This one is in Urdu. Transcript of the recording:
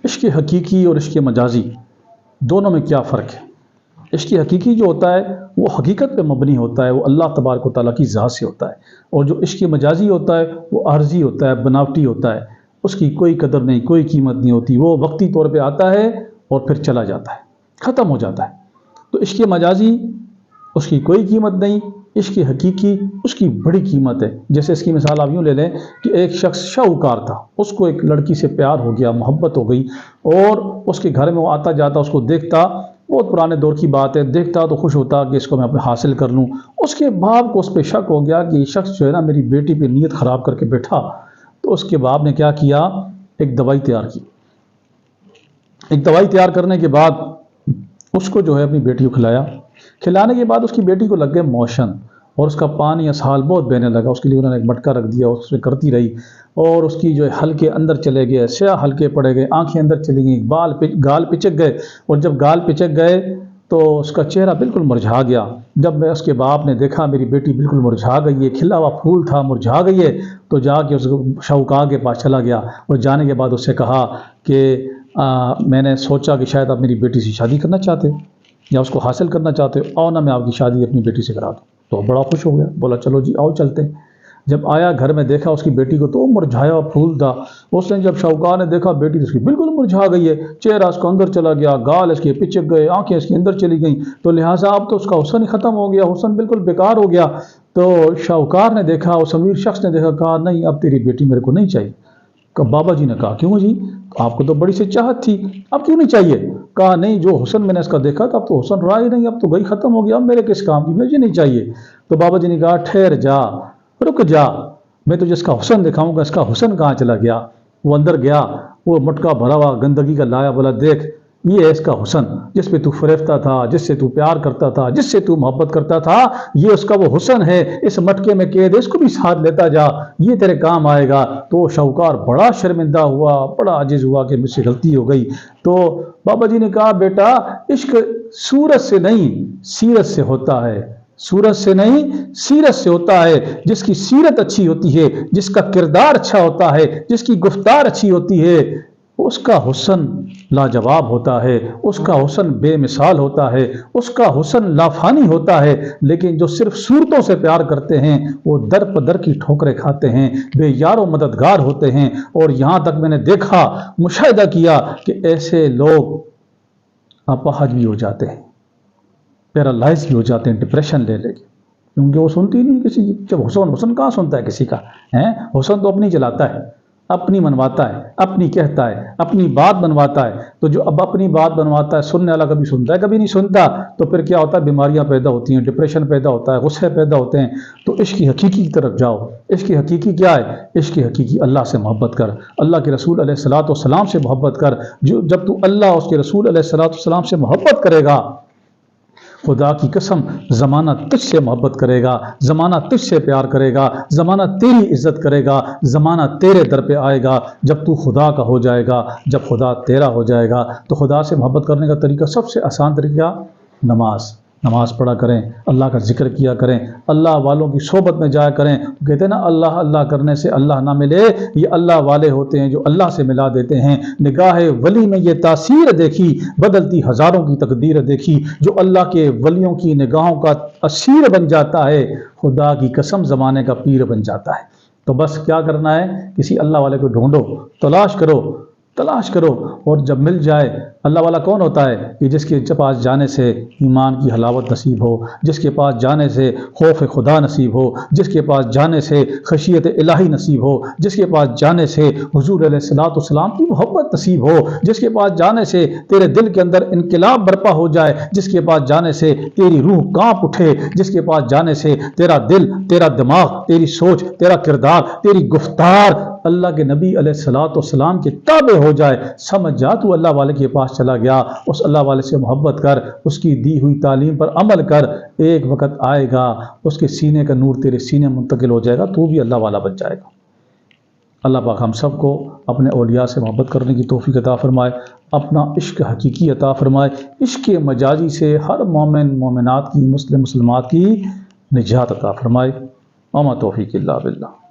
عشق حقیقی اور عشق مجازی دونوں میں کیا فرق ہے؟ عشق حقیقی جو ہوتا ہے وہ حقیقت پہ مبنی ہوتا ہے، وہ اللہ تبارک و تعالیٰ کی ذات سے ہوتا ہے، اور جو عشق مجازی ہوتا ہے وہ عارضی ہوتا ہے، بناوٹی ہوتا ہے، اس کی کوئی قدر نہیں، کوئی قیمت نہیں ہوتی، وہ وقتی طور پہ آتا ہے اور پھر چلا جاتا ہے، ختم ہو جاتا ہے۔ تو عشق مجازی اس کی کوئی قیمت نہیں، عشق حقیقی اس کی بڑی قیمت ہے۔ جیسے اس کی مثال آپ یوں لے لیں کہ ایک شخص شاہوکار تھا، اس کو ایک لڑکی سے پیار ہو گیا، محبت ہو گئی، اور اس کے گھر میں وہ آتا جاتا، اس کو دیکھتا، بہت پرانے دور کی بات ہے، دیکھتا تو خوش ہوتا کہ اس کو میں اپنے حاصل کر لوں۔ اس کے باپ کو اس پہ شک ہو گیا کہ یہ شخص جو ہے نا میری بیٹی پہ نیت خراب کر کے بیٹھا۔ تو اس کے باپ نے کیا کیا، ایک دوائی تیار کی۔ ایک دوائی تیار کرنے کے بعد اس کو جو ہے اپنی بیٹی کو کھلایا۔ کھلانے کے بعد اس کی بیٹی کو لگ گئے موشن، اور اس کا پانی اسہال بہت بہنے لگا۔ اس کے لیے انہوں نے ایک مٹکا رکھ دیا، اس میں کرتی رہی، اور اس کی جو ہے حلقے اندر چلے گئے، سیاہ حلقے پڑے گئے، آنکھیں اندر چلی گئیں، گال پچک گئے، اور جب گال پچک گئے تو اس کا چہرہ بالکل مرجھا گیا۔ جب میں اس کے باپ نے دیکھا میری بیٹی بالکل مرجھا گئی ہے، کھلا ہوا پھول تھا مرجھا گئی ہے، تو جا کے اس شاہوکار کے پاس چلا گیا، اور جانے کے بعد اس سے کہا کہ میں نے سوچا کہ شاید آپ میری بیٹی سے شادی کرنا چاہتے ہو یا اس کو حاصل کرنا چاہتے ہو، آؤ نہ میں آپ کی شادی اپنی بیٹی سے کرا دوں۔ تو بڑا خوش ہو گیا، بولا چلو جی آؤ چلتے ہیں۔ جب آیا گھر میں دیکھا اس کی بیٹی کو تو وہ مرجھایا ہوا پھول تھا۔ اس نے جب شاہوکار نے دیکھا بیٹی تو اس کی بالکل مرجھا گئی ہے، چہرہ اس کو اندر چلا گیا، گال اس کے پچک گئے، آنکھیں اس کے اندر چلی گئیں، تو لہٰذا اب تو اس کا حسن ہی ختم ہو گیا، حسن بالکل بیکار ہو گیا۔ تو شاہوکار نے دیکھا، اس امیر شخص نے دیکھا، کہا نہیں اب تیری بیٹی میرے کو نہیں چاہیے۔ بابا جی نے کہا کیوں جی، آپ کو تو بڑی سی چاہت تھی، اب کیوں نہیں چاہیے؟ کہا نہیں، جو حسن میں نے اس کا دیکھا تھا اب تو حسن رہا ہی نہیں، اب تو گئی ختم ہو گیا، اب میرے کس کام کی، مجھے نہیں چاہیے۔ تو بابا جی نے کہا ٹھہر جا، رک جا، میں تجھے اس کا حسن دکھاؤں گا۔ اس کا حسن کہاں چلا گیا؟ وہ اندر گیا، وہ مٹکا بھرا ہوا گندگی کا لایا، بولا دیکھ یہ ہے اس کا حسن، جس پہ تو فریفتہ تھا، جس سے تو پیار کرتا تھا، جس سے تو محبت کرتا تھا، یہ اس کا وہ حسن ہے، اس مٹکے میں قید ہے، اس کو بھی ساتھ لیتا جا، یہ تیرے کام آئے گا۔ تو شاہوکار بڑا شرمندہ ہوا، بڑا عاجز ہوا کہ مجھ سے غلطی ہو گئی۔ تو بابا جی نے کہا بیٹا عشق صورت سے نہیں سیرت سے ہوتا ہے، صورت سے نہیں سیرت سے ہوتا ہے۔ جس کی سیرت اچھی ہوتی ہے، جس کا کردار اچھا ہوتا ہے، جس کی گفتار اچھی ہوتی ہے، اس کا حسن لاجواب ہوتا ہے، اس کا حسن بے مثال ہوتا ہے، اس کا حسن لافانی ہوتا ہے۔ لیکن جو صرف صورتوں سے پیار کرتے ہیں وہ در پدر کی ٹھوکریں کھاتے ہیں، بے یار و مددگار ہوتے ہیں۔ اور یہاں تک میں نے دیکھا، مشاہدہ کیا کہ ایسے لوگ اپاہج بھی ہو جاتے ہیں، پیرالائز بھی ہو جاتے ہیں ڈپریشن لے کے، کیونکہ وہ سنتی نہیں کسی کی۔ جب حسن کہاں سنتا ہے کسی کا، حسن تو اپنی چلاتا ہے، اپنی منواتا ہے، اپنی کہتا ہے، اپنی بات بنواتا ہے۔ تو جو اب اپنی بات بنواتا ہے، سننے والا کبھی سنتا ہے کبھی نہیں سنتا، تو پھر کیا ہوتا ہے، بیماریاں پیدا ہوتی ہیں، ڈپریشن پیدا ہوتا ہے، غصے پیدا ہوتے ہیں۔ تو عشق حقیقی کی طرف جاؤ۔ عشق حقیقی کیا ہے؟ عشق حقیقی اللہ سے محبت کر، اللہ کے رسول علیہ الصلوۃ والسلام سے محبت کر۔ جب تو اللہ اس کے رسول علیہ الصلوۃ والسلام سے محبت کرے گا، خدا کی قسم زمانہ تجھ سے محبت کرے گا، زمانہ تجھ سے پیار کرے گا، زمانہ تیری عزت کرے گا، زمانہ تیرے در پہ آئے گا۔ جب تو خدا کا ہو جائے گا، جب خدا تیرا ہو جائے گا، تو خدا سے محبت کرنے کا طریقہ سب سے آسان طریقہ نماز پڑھا کریں، اللہ کا ذکر کیا کریں، اللہ والوں کی صحبت میں جایا کریں۔ کہتے ہیں نا اللہ اللہ کرنے سے اللہ نہ ملے، یہ اللہ والے ہوتے ہیں جو اللہ سے ملا دیتے ہیں۔ نگاہ ولی میں یہ تاثیر دیکھی، بدلتی ہزاروں کی تقدیر دیکھی، جو اللہ کے ولیوں کی نگاہوں کا اسیر بن جاتا ہے، خدا کی قسم زمانے کا پیر بن جاتا ہے۔ تو بس کیا کرنا ہے، کسی اللہ والے کو ڈھونڈو، تلاش کرو، اور جب مل جائے۔ اللہ والا کون ہوتا ہے؟ کہ جس کے پاس جانے سے ایمان کی حلاوت نصیب ہو، جس کے پاس جانے سے خوف خدا نصیب ہو، جس کے پاس جانے سے خشیت الہی نصیب ہو، جس کے پاس جانے سے حضور علیہ الصلوۃ والسلام کی محبت نصیب ہو، جس کے پاس جانے سے تیرے دل کے اندر انقلاب برپا ہو جائے، جس کے پاس جانے سے تیری روح کانپ اٹھے، جس کے پاس جانے سے تیرا دل، تیرا دماغ، تیری سوچ، تیرا کردار، تیری گفتار اللہ کے نبی علیہ الصلوۃ والسلام کے تابع ہو جائے۔ سمجھ جا تو اللہ والے کے پاس چلا گیا، اس اللہ والے سے محبت کر، اس کی دی ہوئی تعلیم پر عمل کر، ایک وقت آئے گا اس کے سینے کا نور تیرے سینے منتقل ہو جائے گا، تو بھی اللہ والا بن جائے گا۔ اللہ پاک ہم سب کو اپنے اولیاء سے محبت کرنے کی توفیق عطا فرمائے، اپنا عشق حقیقی عطا فرمائے، عشق مجازی سے ہر مومن مومنات کی، مسلم مسلمات کی نجات عطا فرمائے۔ وما توفیق الا باللہ۔